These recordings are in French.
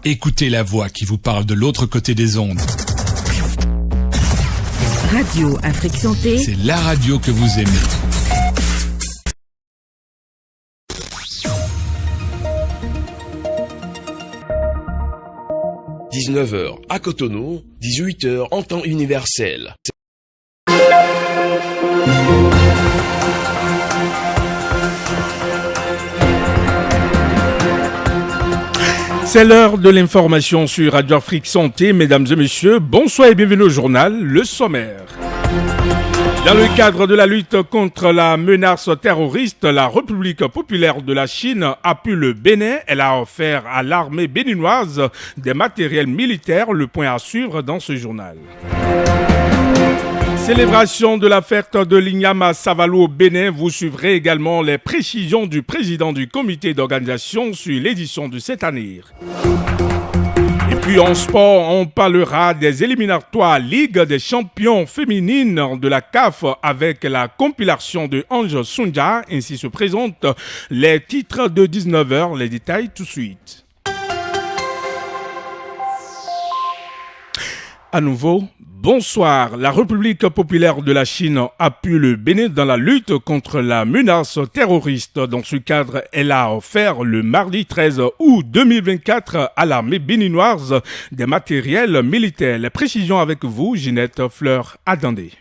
Écoutez la voix qui vous parle de l'autre côté des ondes. Radio Afrique Santé. C'est la radio que vous aimez. « 19h à Cotonou, 18h en temps universel. » C'est l'heure de l'information sur Radio Afrique Santé. Mesdames et messieurs, bonsoir et bienvenue au journal Le Sommaire. Dans le cadre de la lutte contre la menace terroriste, la République populaire de la Chine appuie le Bénin. Elle a offert à l'armée béninoise des matériels militaires. Le point à suivre dans ce journal. Célébration de la fête de l'Ignama Savalo au Bénin. Vous suivrez également les précisions du président du comité d'organisation sur l'édition de cette année. Et puis en sport, on parlera des éliminatoires Ligue des champions féminines de la CAF avec la compilation de Ange Sunja. Ainsi se présentent les titres de 19h. Les détails tout de suite. À nouveau, bonsoir. La République populaire de la Chine appuie le Bénin dans la lutte contre la menace terroriste. Dans ce cadre, elle a offert le mardi 13 août 2024 à l'armée béninoise des matériels militaires. Les précisions avec vous, Ginette Fleur-Adandé.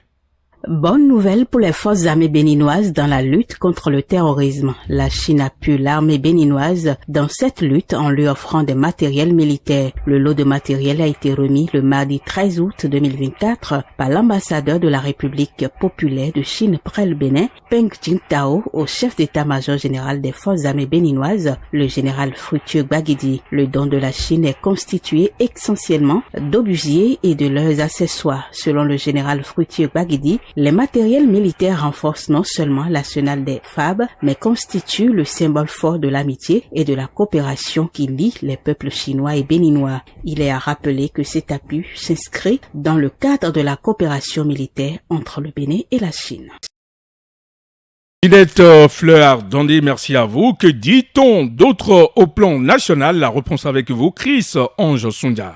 Bonne nouvelle pour les forces armées béninoises dans la lutte contre le terrorisme. La Chine appuie l'armée béninoise dans cette lutte en lui offrant des matériels militaires. Le lot de matériel a été remis le mardi 13 août 2024 par l'ambassadeur de la République populaire de Chine près le Bénin, Peng Jintao, au chef d'état-major général des forces armées béninoises, le général Fructueux Gbagidi. Le don de la Chine est constitué essentiellement d'obusiers et de leurs accessoires. Selon le général Fructueux Gbagidi, les matériels militaires renforcent non seulement l'arsenal des FAB, mais constituent le symbole fort de l'amitié et de la coopération qui lie les peuples chinois et béninois. Il est à rappeler que cet appui s'inscrit dans le cadre de la coopération militaire entre le Bénin et la Chine. Ginette Fleur-Adandé, merci à vous. Que dit-on d'autre au plan national? La réponse avec vous, Chris Ange Sunja.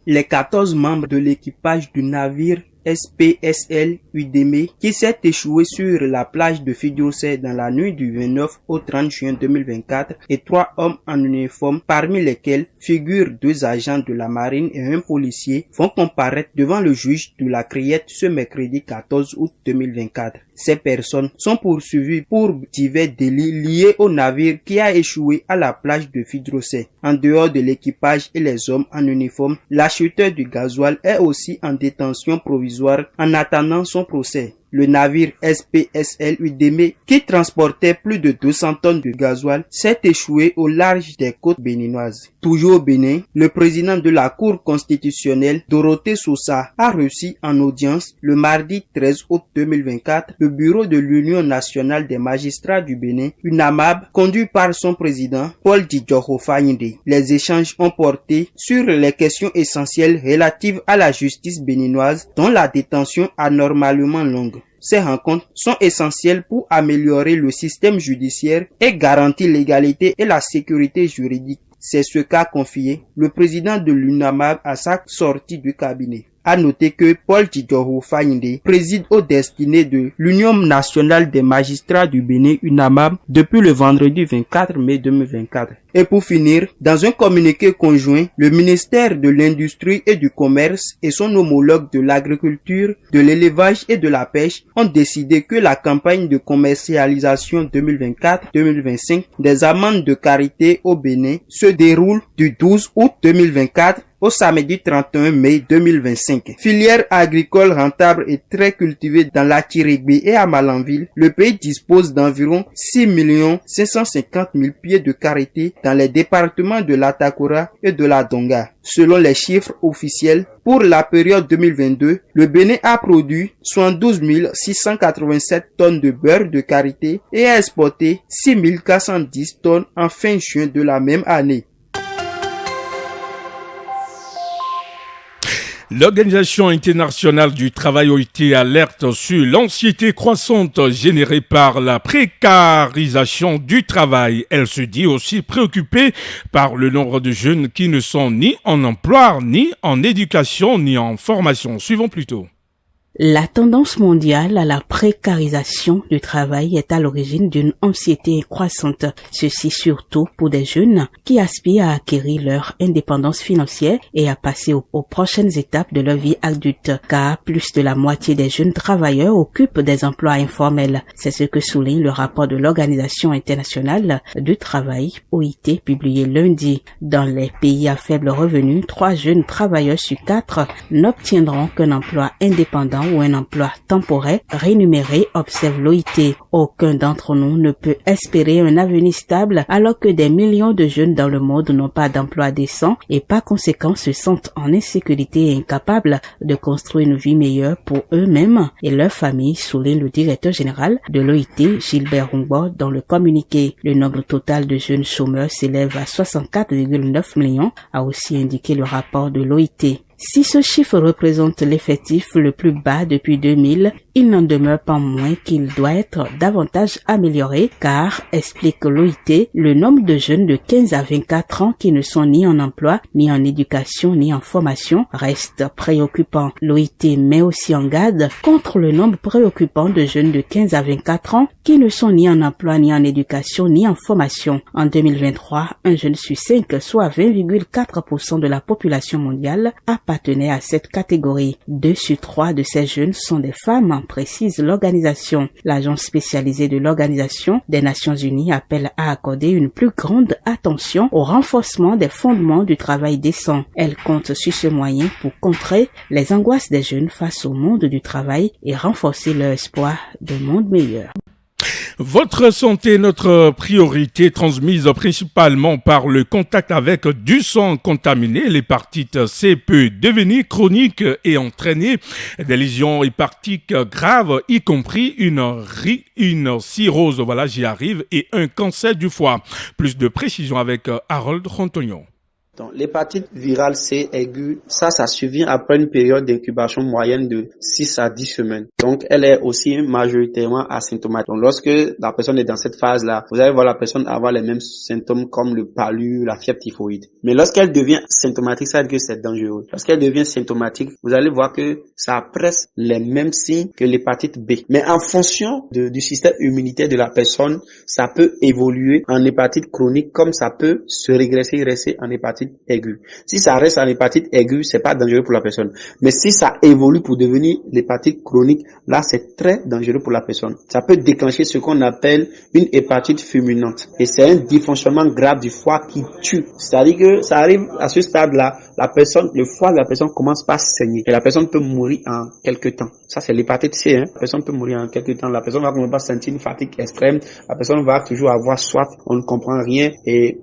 Les 14 membres de l'équipage du navire SPSL Udeme qui s'est échoué sur la plage de Fidjosé dans la nuit du 29 au 30 juin 2024 et 3 hommes en uniforme parmi lesquels figurent 2 agents de la marine et un policier vont comparaître devant le juge de la Criette ce mercredi 14 août 2024. Ces personnes sont poursuivies pour divers délits liés au navire qui a échoué à la plage de Fidjosé. En dehors de l'équipage et les hommes en uniforme, l'acheteur du gasoil est aussi en détention provisoire en attendant son procès. Le navire SPSL Udeme, qui transportait plus de 200 tonnes de gasoil, s'est échoué au large des côtes béninoises. Toujours au Bénin, le président de la Cour constitutionnelle, Dorothée Sosa, a reçu en audience le mardi 13 août 2024 le bureau de l'Union nationale des magistrats du Bénin, UNAMAB, conduit par son président, Paul Djidjoho Fayinde. Les échanges ont porté sur les questions essentielles relatives à la justice béninoise, dont la détention anormalement longue. Ces rencontres sont essentielles pour améliorer le système judiciaire et garantir l'égalité et la sécurité juridique. C'est ce qu'a confié le président de l'UNAMAB à sa sortie du cabinet. À noter que Paul Djidjoho Fayinde préside aux destinées de l'Union nationale des magistrats du Bénin UNAMAB depuis le vendredi 24 mai 2024. Et pour finir, dans un communiqué conjoint, le ministère de l'Industrie et du Commerce et son homologue de l'Agriculture, de l'Élevage et de la Pêche ont décidé que la campagne de commercialisation 2024-2025 des amandes de karité au Bénin se déroule du 12 août 2024 au samedi 31 mai 2025. Filière agricole rentable et très cultivée dans la Tirigbe et à Malanville, le pays dispose d'environ 6 550 000 pieds de karité dans les départements de l'Atakura et de la Donga. Selon les chiffres officiels, pour la période 2022, le Bénin a produit 72 687 tonnes de beurre de karité et a exporté 6 410 tonnes en fin juin de la même année. L'Organisation internationale du travail OIT alerte sur l'anxiété croissante générée par la précarisation du travail. Elle se dit aussi préoccupée par le nombre de jeunes qui ne sont ni en emploi, ni en éducation, ni en formation. Suivons plutôt. La tendance mondiale à la précarisation du travail est à l'origine d'une anxiété croissante. Ceci surtout pour des jeunes qui aspirent à acquérir leur indépendance financière et à passer aux prochaines étapes de leur vie adulte, car plus de la moitié des jeunes travailleurs occupent des emplois informels. C'est ce que souligne le rapport de l'Organisation internationale du travail, OIT, publié lundi. Dans les pays à faible revenu, 3 jeunes travailleurs sur 4 n'obtiendront qu'un emploi indépendant ou un emploi temporaire rémunéré, observe l'OIT. Aucun d'entre nous ne peut espérer un avenir stable alors que des millions de jeunes dans le monde n'ont pas d'emploi décent et par conséquent se sentent en insécurité et incapables de construire une vie meilleure pour eux-mêmes et leurs familles, souligne le directeur général de l'OIT, Gilbert Rungbo, dans le communiqué. Le nombre total de jeunes chômeurs s'élève à 64,9 millions, a aussi indiqué le rapport de l'OIT. Si ce chiffre représente l'effectif le plus bas depuis 2000, il n'en demeure pas moins qu'il doit être davantage amélioré car, explique l'OIT, le nombre de jeunes de 15 à 24 ans qui ne sont ni en emploi, ni en éducation, ni en formation reste préoccupant. L'OIT met aussi en garde contre le nombre préoccupant de jeunes de 15 à 24 ans qui ne sont ni en emploi, ni en éducation, ni en formation. En 2023, un jeune sur 5, soit 20,4% de la population mondiale, appartenait à cette catégorie. 2 sur 3 de ces jeunes sont des femmes, précise l'organisation. L'agence spécialisée de l'Organisation des Nations Unies appelle à accorder une plus grande attention au renforcement des fondements du travail décent. Elle compte sur ce moyen pour contrer les angoisses des jeunes face au monde du travail et renforcer leur espoir d'un monde meilleur. Votre santé est notre priorité, transmise principalement par le contact avec du sang contaminé. L'hépatite C peut devenir chronique et entraîner des lésions hépatiques graves, y compris une cirrhose, voilà, j'y arrive, et un cancer du foie. Plus de précision avec Harold Rontonio. Donc, l'hépatite virale C aiguë, ça survient après une période d'incubation moyenne de 6 à 10 semaines. Donc, elle est aussi majoritairement asymptomatique. Donc, lorsque la personne est dans cette phase-là, vous allez voir la personne avoir les mêmes symptômes comme le palu, la fièvre typhoïde. Mais lorsqu'elle devient symptomatique, ça veut dire que c'est dangereux. Lorsqu'elle devient symptomatique, vous allez voir que ça a presque les mêmes signes que l'hépatite B. Mais en fonction du système immunitaire de la personne, ça peut évoluer en hépatite chronique comme ça peut se rester en hépatite aiguë. Si ça reste en hépatite aiguë, c'est pas dangereux pour la personne. Mais si ça évolue pour devenir l'hépatite chronique, là, c'est très dangereux pour la personne. Ça peut déclencher ce qu'on appelle une hépatite fulminante. Et c'est un dysfonctionnement grave du foie qui tue. C'est-à-dire que ça arrive à ce stade-là, le foie de la personne commence par saigner. Et la personne peut mourir en quelques temps. Ça, c'est l'hépatite C, hein. La personne peut mourir en quelques temps. La personne va commencer par sentir une fatigue extrême. La personne va toujours avoir soif. On ne comprend rien. Et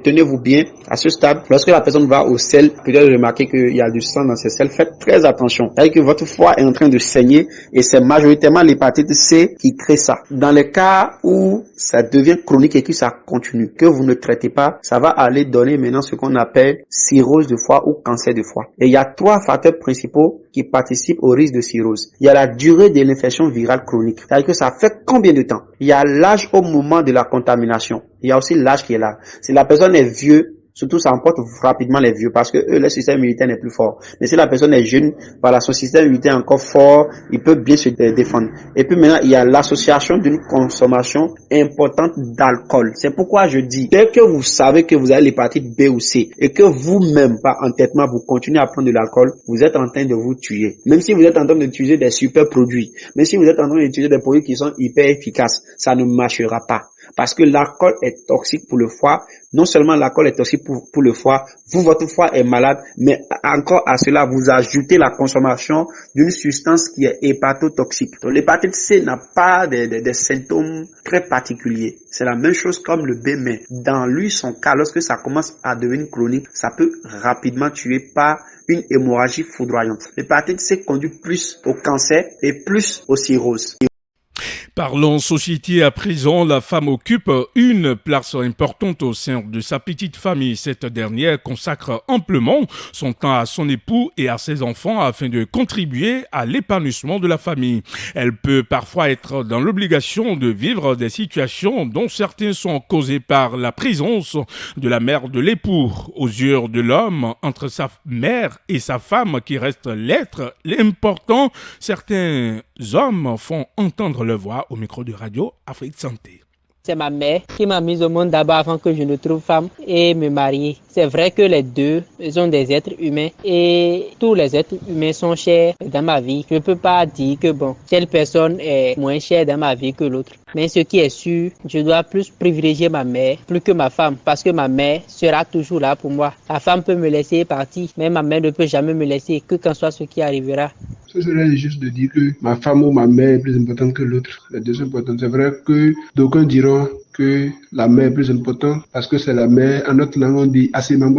tenez-vous bien, à ce stade, lorsque la personne va au sel, peut-être remarquer qu'il y a du sang dans ses selles, faites très attention. C'est-à-dire que votre foie est en train de saigner et c'est majoritairement l'hépatite C qui crée ça. Dans les cas où ça devient chronique et que ça continue, que vous ne traitez pas, ça va aller donner maintenant ce qu'on appelle cirrhose de foie ou cancer de foie. Et il y a 3 facteurs principaux qui participent au risque de cirrhose. Il y a la durée de l'infection virale chronique. C'est-à-dire que ça fait combien de temps? Il y a l'âge au moment de la contamination. Il y a aussi l'âge qui est là. Si la personne est vieux, surtout, ça emporte rapidement les vieux parce que eux, leur système immunitaire n'est plus fort. Mais si la personne est jeune, voilà, son système immunitaire est encore fort, il peut bien se défendre. Et puis maintenant, il y a l'association d'une consommation importante d'alcool. C'est pourquoi je dis, dès que vous savez que vous avez l'hépatite B ou C et que vous-même, par entêtement, vous continuez à prendre de l'alcool, vous êtes en train de vous tuer. Même si vous êtes en train d'utiliser des super produits, même si vous êtes en train d'utiliser des produits qui sont hyper efficaces, ça ne marchera pas. Parce que l'alcool est toxique pour le foie. Non seulement l'alcool est toxique pour le foie, votre foie est malade, mais encore à cela, vous ajoutez la consommation d'une substance qui est hépatotoxique. Donc l'hépatite C n'a pas des symptômes très particuliers. C'est la même chose comme le B, mais dans lui, son cas, lorsque ça commence à devenir chronique, ça peut rapidement tuer par une hémorragie foudroyante. L'hépatite C conduit plus au cancer et plus aux cirrhoses. Parlons société à présent, la femme occupe une place importante au sein de sa petite famille. Cette dernière consacre amplement son temps à son époux et à ses enfants afin de contribuer à l'épanouissement de la famille. Elle peut parfois être dans l'obligation de vivre des situations dont certaines sont causées par la présence de la mère de l'époux. Aux yeux de l'homme, entre sa mère et sa femme qui reste l'être important, certains hommes font entendre leur voix au micro de Radio Afrique Santé. C'est ma mère qui m'a mise au monde d'abord avant que je ne trouve femme et me marie. C'est vrai que les deux sont des êtres humains et tous les êtres humains sont chers dans ma vie. Je ne peux pas dire que telle personne est moins chère dans ma vie que l'autre. Mais ce qui est sûr, je dois plus privilégier ma mère plus que ma femme parce que ma mère sera toujours là pour moi. La femme peut me laisser partir, mais ma mère ne peut jamais me laisser, que quand soit ce qui arrivera. Ce serait juste de dire que ma femme ou ma mère est plus importante que l'autre. Les deux sont importantes. C'est vrai que d'aucuns diront que la mère est plus importante parce que c'est la mère. En notre langue, on dit assez mambe.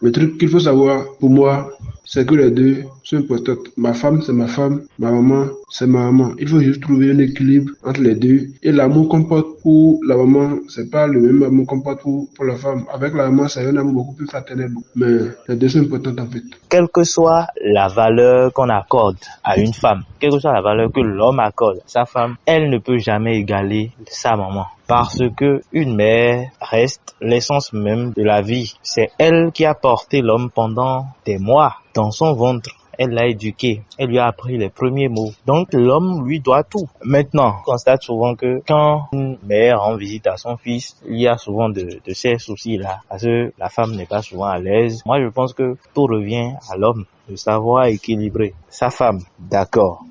Le truc qu'il faut savoir pour moi, c'est que les deux sont importantes. Ma femme, c'est ma femme. Ma maman, c'est ma maman. Il faut juste trouver un équilibre entre les deux. Et l'amour qu'on porte pour la maman, c'est pas le même amour qu'on porte pour la femme. Avec la maman, c'est un amour beaucoup plus fraternel. Mais les deux sont importantes en fait. Quelle que soit la valeur qu'on accorde à une femme, quelle que soit la valeur que l'homme accorde à sa femme, elle ne peut jamais égaler sa maman. Parce que une mère reste l'essence même de la vie. C'est elle qui a porté l'homme pendant des mois dans son ventre. Elle l'a éduqué, elle lui a appris les premiers mots. Donc l'homme lui doit tout. Maintenant, on constate souvent que quand une mère rend visite à son fils, il y a souvent de ces soucis-là. Parce que la femme n'est pas souvent à l'aise. Moi, je pense que tout revient à l'homme de savoir équilibrer sa femme, d'accord.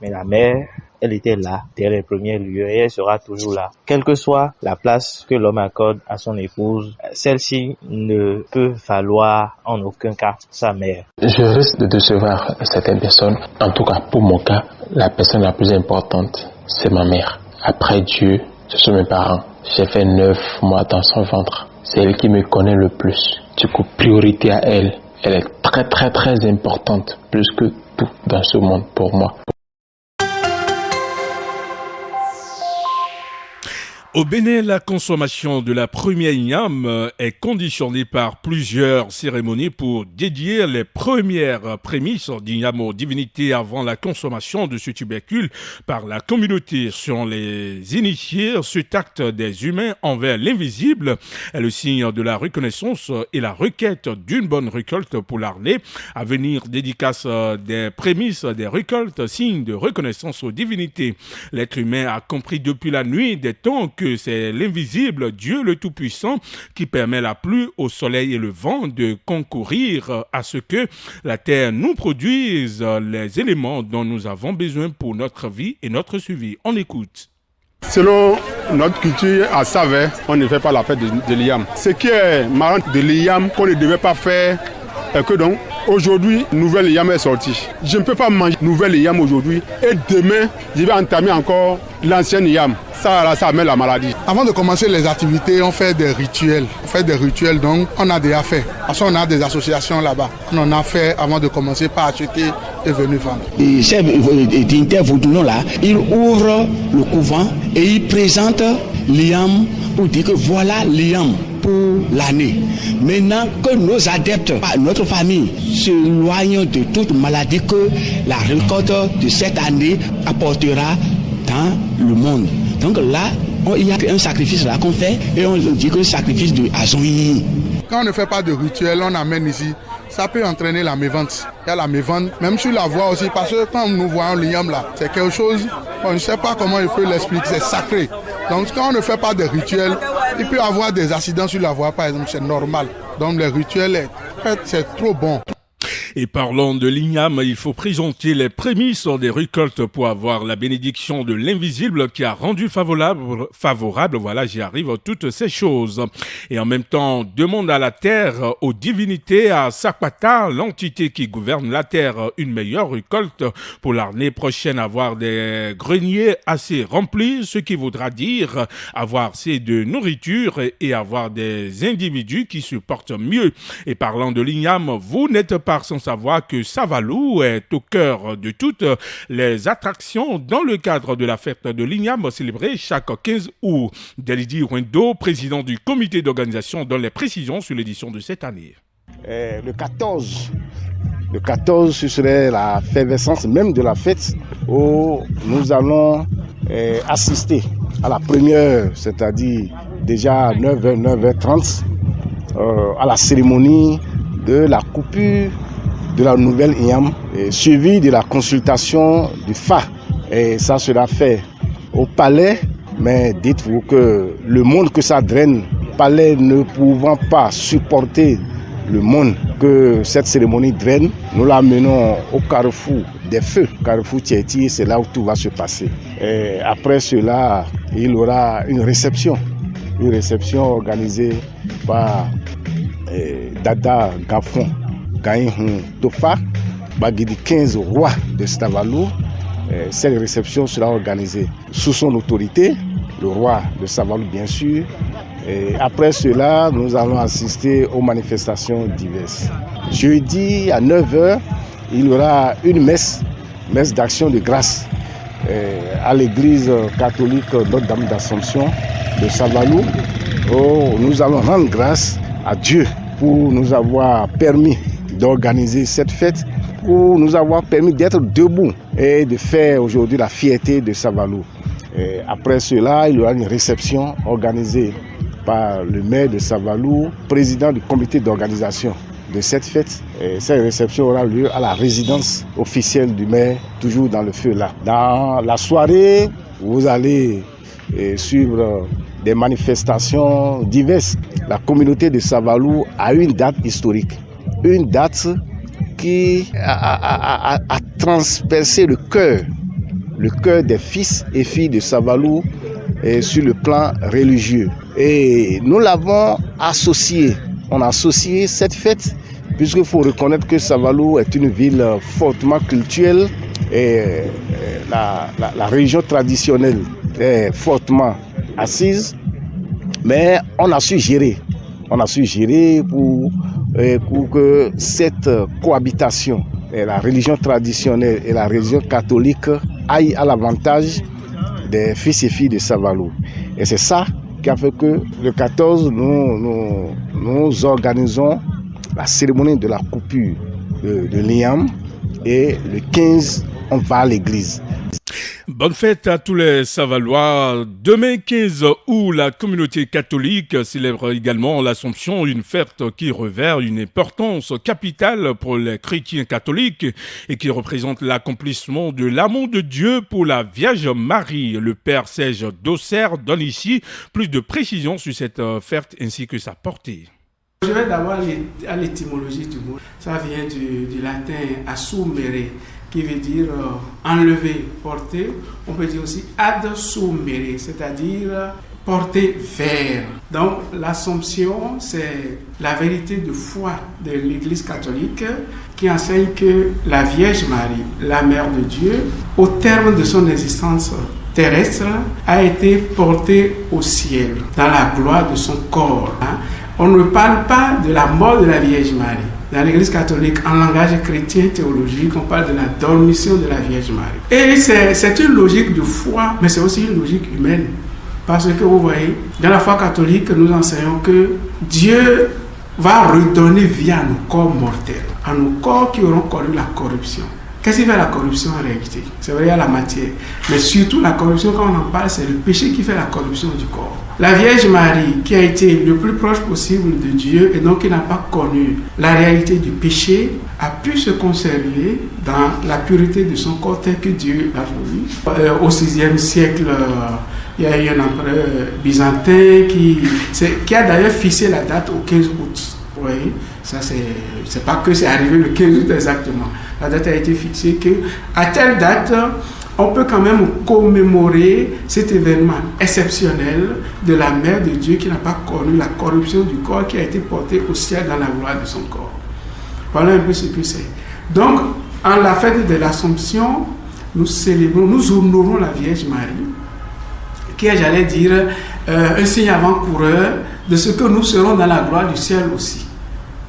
Mais la mère, elle était là dès les premiers lieux et elle sera toujours là. Quelle que soit la place que l'homme accorde à son épouse, celle-ci ne peut valoir en aucun cas sa mère. Je risque de décevoir certaines personnes. En tout cas, pour mon cas, la personne la plus importante, c'est ma mère. Après Dieu, ce sont mes parents. J'ai fait 9 mois dans son ventre. C'est elle qui me connaît le plus. Du coup, priorité à elle. Elle est très très très importante, plus que tout dans ce monde pour moi. Au Bénin, la consommation de la première yam est conditionnée par plusieurs cérémonies pour dédier les premières prémices d'igname aux divinités avant la consommation de ce tubercule par la communauté. Selon les initiés, cet acte des humains envers l'invisible est le signe de la reconnaissance et la requête d'une bonne récolte pour l'année à venir. Dédicace des prémices des récoltes, signe de reconnaissance aux divinités. L'être humain a compris depuis la nuit des temps que c'est l'invisible Dieu le Tout-Puissant qui permet la pluie, au soleil et le vent de concourir à ce que la terre nous produise les éléments dont nous avons besoin pour notre vie et notre survie. On écoute. Selon notre culture à Savais, on ne fait pas la fête de l'Iyam. Ce qui est marrant de l'Iyam qu'on ne devait pas faire, que donc aujourd'hui, nouvelle Iyam est sortie. Je ne peux pas manger nouvelle Iyam aujourd'hui et demain, je vais entamer encore l'ancienne Iyam. Ça amène la maladie. Avant de commencer les activités, on fait des rituels. Donc on a déjà fait. Parce qu'on a des associations là-bas. On en a fait avant de commencer par acheter et venir vendre. Les chefs dignitaires vaudouillons là, ils ouvrent le couvent et ils présentent l'Iyam pour dire que voilà l'Iyam pour l'année. Maintenant que nos adeptes, notre famille, s'éloignent de toute maladie que la récolte de cette année apportera dans le monde. Donc là, il y a un sacrifice là qu'on fait et on dit que le sacrifice de Azoui. Quand on ne fait pas de rituel, on amène ici, ça peut entraîner la mévente. Il y a la mévente, même sur la voie aussi, parce que quand nous voyons l'Iyam là, c'est quelque chose, on ne sait pas comment il faut l'expliquer, c'est sacré. Donc quand on ne fait pas de rituel, il peut y avoir des accidents sur la voie par exemple, c'est normal. Donc les rituels, c'est trop bon. Et parlant de l'igname, il faut présenter les prémices des récoltes pour avoir la bénédiction de l'invisible qui a rendu favorable, voilà, j'y arrive, toutes ces choses. Et en même temps, demande à la terre, aux divinités, à Sapata, l'entité qui gouverne la terre, une meilleure récolte pour l'année prochaine, avoir des greniers assez remplis, ce qui voudra dire avoir assez de nourriture et avoir des individus qui se portent mieux. Et parlant de l'igname, vous n'êtes pas sans savoir que Savalou est au cœur de toutes les attractions dans le cadre de la fête de l'Igname célébrée chaque 15 août. Delidi Wendo, président du comité d'organisation, donne les précisions sur l'édition de cette année. Le 14, ce serait la effervescence même de la fête où nous allons assister à la première, c'est-à-dire déjà à 9h, 9h30, à la cérémonie de la coupure de la nouvelle IAM, suivie de la consultation du FA. Et ça sera fait au palais, mais dites-vous que le monde que ça draine, palais ne pouvant pas supporter le monde que cette cérémonie draine, nous l'amenons au carrefour des feux, carrefour Tchéti, c'est là où tout va se passer. Et après cela, il y aura une réception organisée par Dada Gafon, Gaïhun Tofa, Bagidi 15 rois de Savalou. Cette réception sera organisée sous son autorité, le roi de Savalou bien sûr. Et après cela, nous allons assister aux manifestations diverses. Jeudi à 9h, il y aura une messe d'action de grâce à l'église catholique Notre-Dame d'Assomption de Savalou, où nous allons rendre grâce à Dieu pour nous avoir permis d'organiser cette fête, pour nous avoir permis d'être debout et de faire aujourd'hui la fierté de Savalou. Et après cela, il y aura une réception organisée par le maire de Savalou, président du comité d'organisation de cette fête. Et cette réception aura lieu à la résidence officielle du maire, toujours dans le feu là. Dans la soirée, vous allez suivre des manifestations diverses. La communauté de Savalou a une date historique, une date qui a transpercé le cœur des fils et filles de Savalou sur le plan religieux. Et nous l'avons associé. On a associé cette fête puisqu'il faut reconnaître que Savalou est une ville fortement culturelle et la religion traditionnelle est fortement assise. Mais on a su gérer. On a su gérer pour que cette cohabitation, la religion traditionnelle et la religion catholique, aillent à l'avantage des fils et filles de Savalou. Et c'est ça qui a fait que le 14, nous organisons la cérémonie de la coupure de l'IAM et le 15, on va à l'église. Bonne fête à tous les Savalois. Demain 15 août, la communauté catholique célèbre également l'Assomption, une fête qui revêt une importance capitale pour les chrétiens catholiques et qui représente l'accomplissement de l'amour de Dieu pour la Vierge Marie. Le Père Serge Dosser donne ici plus de précisions sur cette fête ainsi que sa portée. Je vais d'abord à l'étymologie du mot. Ça vient du latin assumere, qui veut dire enlever, porter. On peut dire aussi adsumere, c'est-à-dire porter vers. Donc l'Assomption, c'est la vérité de foi de l'Église catholique qui enseigne que la Vierge Marie, la Mère de Dieu, au terme de son existence terrestre, a été portée au ciel, dans la gloire de son corps. On ne parle pas de la mort de la Vierge Marie. Dans l'Église catholique, en langage chrétien théologique, on parle de la dormition de la Vierge Marie. Et c'est une logique de foi, mais c'est aussi une logique humaine. Parce que vous voyez, dans la foi catholique, nous enseignons que Dieu va redonner vie à nos corps mortels, à nos corps qui auront connu la corruption. Qu'est-ce qui fait la corruption en réalité? C'est vrai, il y a la matière. Mais surtout, la corruption, quand on en parle, c'est le péché qui fait la corruption du corps. La Vierge Marie, qui a été le plus proche possible de Dieu et donc qui n'a pas connu la réalité du péché, a pu se conserver dans la pureté de son corps tel que Dieu l'a voulu. Au VIe siècle, il y a eu un empereur byzantin qui a d'ailleurs fixé la date au 15 août. Vous voyez, ça c'est pas que c'est arrivé le 15 août exactement. La date a été fixée qu'à telle date, on peut quand même commémorer cet événement exceptionnel de la Mère de Dieu qui n'a pas connu la corruption du corps, qui a été portée au ciel dans la gloire de son corps. Voilà un peu ce que c'est. Donc, en la fête de l'Assomption, nous célébrons, nous honorons la Vierge Marie, qui est, j'allais dire, un signe avant-coureur de ce que nous serons dans la gloire du ciel aussi,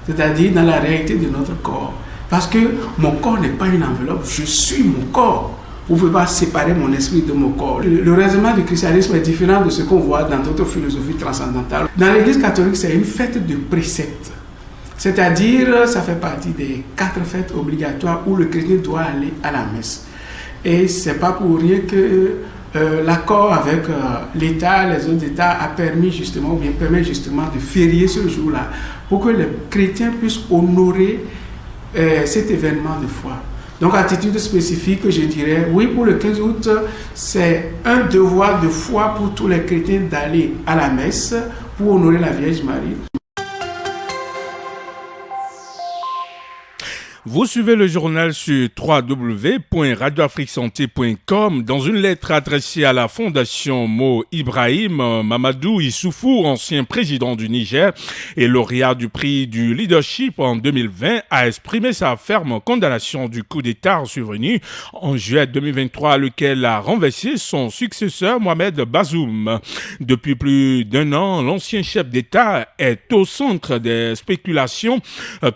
c'est-à-dire dans la réalité de notre corps. Parce que mon corps n'est pas une enveloppe, je suis mon corps. Vous ne pouvez pas séparer mon esprit de mon corps. Le raisonnement du christianisme est différent de ce qu'on voit dans d'autres philosophies transcendantales. Dans l'Église catholique, c'est une fête de préceptes. C'est-à-dire, ça fait partie des 4 fêtes obligatoires où le chrétien doit aller à la messe. Et ce n'est pas pour rien que l'accord avec l'État, les autres États, a permis justement, ou bien permet justement de férier ce jour-là, pour que les chrétiens puissent honorer cet événement de foi. Donc, attitude spécifique, je dirais, oui, pour le 15 août, c'est un devoir de foi pour tous les chrétiens d'aller à la messe pour honorer la Vierge Marie. Vous suivez le journal sur www.radioafriquesanté.com. Dans une lettre adressée à la Fondation Mo Ibrahim, Mamadou Issoufou, ancien président du Niger et lauréat du prix du leadership en 2020, a exprimé sa ferme condamnation du coup d'État survenu en juillet 2023, lequel a renversé son successeur Mohamed Bazoum. Depuis plus d'un an, l'ancien chef d'État est au centre des spéculations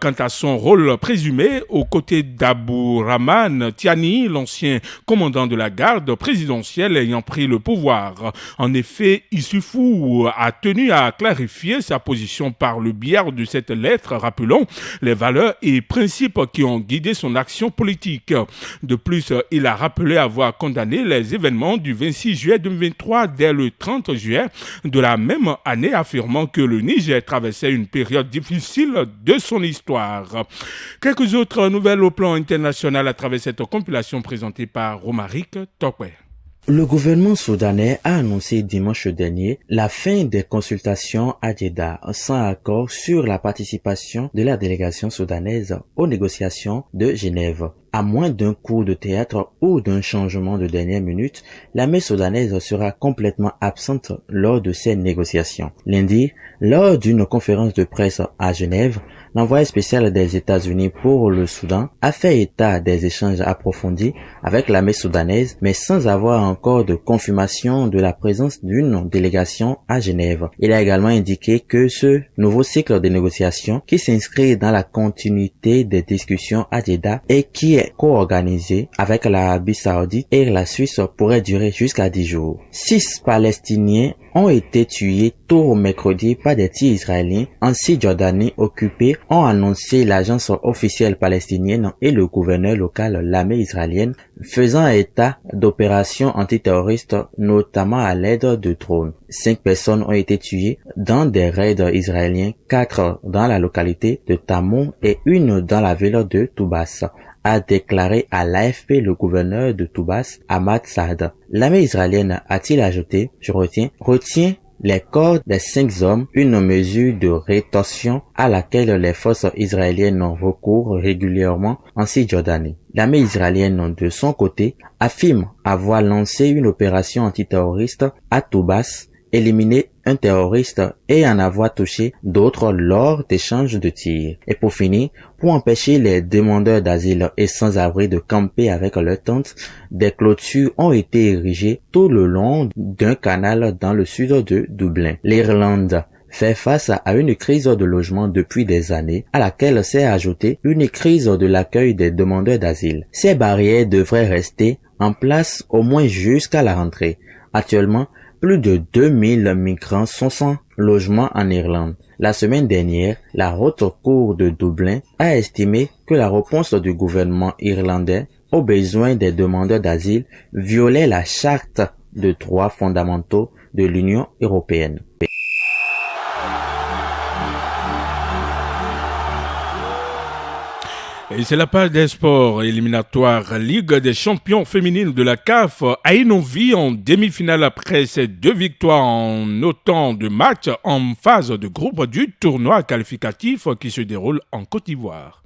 quant à son rôle présumé aux côtés d'Abdourahmane Tiani, l'ancien commandant de la garde présidentielle ayant pris le pouvoir. En effet, Issoufou a tenu à clarifier sa position par le biais de cette lettre, rappelons les valeurs et principes qui ont guidé son action politique. De plus, il a rappelé avoir condamné les événements du 26 juillet 2023 dès le 30 juillet de la même année, affirmant que le Niger traversait une période difficile de son histoire. Quelques autres nouvelles au plan international à travers cette compilation présentée par Romaric Tokwe. Le gouvernement soudanais a annoncé dimanche dernier la fin des consultations à Jeddah sans accord sur la participation de la délégation soudanaise aux négociations de Genève. À moins d'un coup de théâtre ou d'un changement de dernière minute, l'armée soudanaise sera complètement absente lors de ces négociations. Lundi, lors d'une conférence de presse à Genève, l'envoyé spécial des États-Unis pour le Soudan a fait état des échanges approfondis avec l'armée soudanaise, mais sans avoir encore de confirmation de la présence d'une délégation à Genève. Il a également indiqué que ce nouveau cycle de négociations, qui s'inscrit dans la continuité des discussions à Jeddah et qui est co-organisé avec l'Arabie Saoudite et la Suisse, pourrait durer jusqu'à 10 jours. 6 Palestiniens ont été tués tôt mercredi par des tirs israéliens en Cisjordanie occupée, ont annoncé l'agence officielle palestinienne et le gouverneur local, l'armée israélienne, faisant état d'opérations antiterroristes, notamment à l'aide de drones. 5 personnes ont été tuées dans des raids israéliens, 4 dans la localité de Tamon et 1 dans la ville de Toubas, a déclaré à l'AFP le gouverneur de Toubas, Ahmad Saad. L'armée israélienne, a-t-il ajouté, retient les corps des 5 hommes, une mesure de rétorsion à laquelle les forces israéliennes recourent régulièrement en Cisjordanie. L'armée israélienne, de son côté, affirme avoir lancé une opération antiterroriste à Toubas, éliminé un terroriste et en avoir touché d'autres lors d'échanges de tirs. Et pour finir, pour empêcher les demandeurs d'asile et sans-abri de camper avec leurs tentes, des clôtures ont été érigées tout le long d'un canal dans le sud de Dublin. L'Irlande fait face à une crise de logement depuis des années, à laquelle s'est ajoutée une crise de l'accueil des demandeurs d'asile. Ces barrières devraient rester en place au moins jusqu'à la rentrée. Actuellement, plus de 2000 migrants sont sans logement en Irlande. La semaine dernière, la haute cour de Dublin a estimé que la réponse du gouvernement irlandais aux besoins des demandeurs d'asile violait la charte de droits fondamentaux de l'Union européenne. Et c'est la page des sports éliminatoires. Ligue des champions féminines de la CAF a innové en demi-finale après ses 2 victoires en autant de matchs en phase de groupe du tournoi qualificatif qui se déroule en Côte d'Ivoire.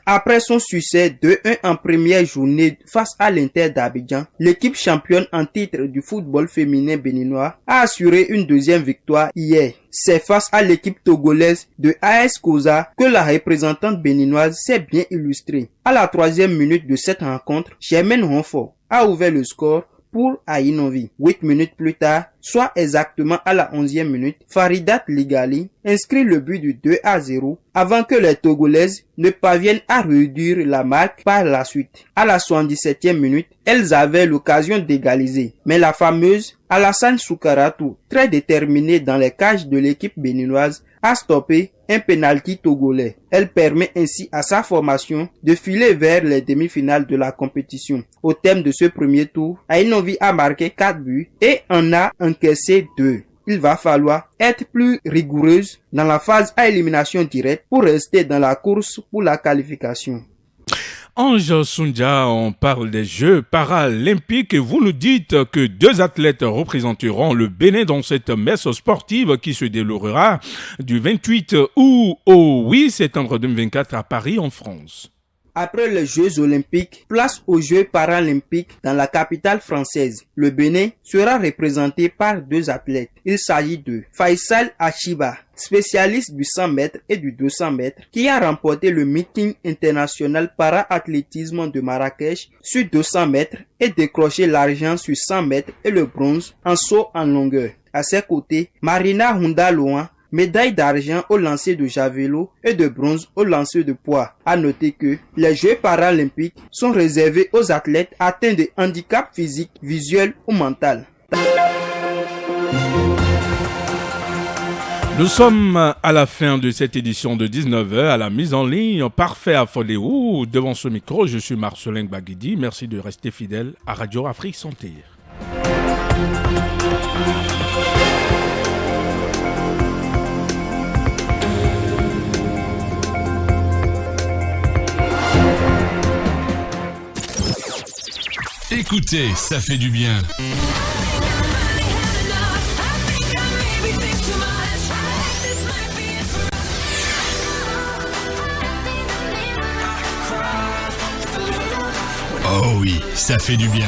Après son succès 2-1 en première journée face à l'Inter d'Abidjan, l'équipe championne en titre du football féminin béninois a assuré une deuxième victoire hier. C'est face à l'équipe togolaise de AS Koza que la représentante béninoise s'est bien illustrée. À la 3e minute de cette rencontre, Germaine Ronfort a ouvert le score pour Ainovi. 8 minutes plus tard, soit exactement à la 11e minute, Faridat Ligali inscrit le but du 2-0 avant que les Togolaises ne parviennent à réduire la marque par la suite. À la 77e minute, elles avaient l'occasion d'égaliser, mais la fameuse Alassane Soukaratou, très déterminée dans les cages de l'équipe béninoise, a stoppé un penalty togolais. Elle permet ainsi à sa formation de filer vers les demi-finales de la compétition. Au terme de ce premier tour, Ainovi a marqué 4 buts et en a encaissé 2. Il va falloir être plus rigoureuse dans la phase à élimination directe pour rester dans la course pour la qualification. Ange Sundia, on parle des Jeux paralympiques et vous nous dites que 2 athlètes représenteront le Bénin dans cette messe sportive qui se déroulera du 28 août au 8 septembre 2024 à Paris en France. Après les Jeux olympiques, place aux Jeux paralympiques dans la capitale française. Le Bénin sera représenté par 2 athlètes. Il s'agit de Faisal Achiba, spécialiste du 100 mètres et du 200 mètres, qui a remporté le meeting international para-athlétisme de Marrakech sur 200 mètres et décroché l'argent sur 100 mètres et le bronze en saut en longueur. À ses côtés, Marina Hundaloan, médaille d'argent au lancer de javelot et de bronze au lancer de poids. À noter que les Jeux paralympiques sont réservés aux athlètes atteints de handicap physique, visuel ou mental. Nous sommes à la fin de cette édition de 19h à la mise en ligne Parfait à Fodéou. Devant ce micro, je suis Marcelin Baguidi. Merci de rester fidèle à Radio Afrique Santé. Écoutez, ça fait du bien. Oh oui, ça fait du bien.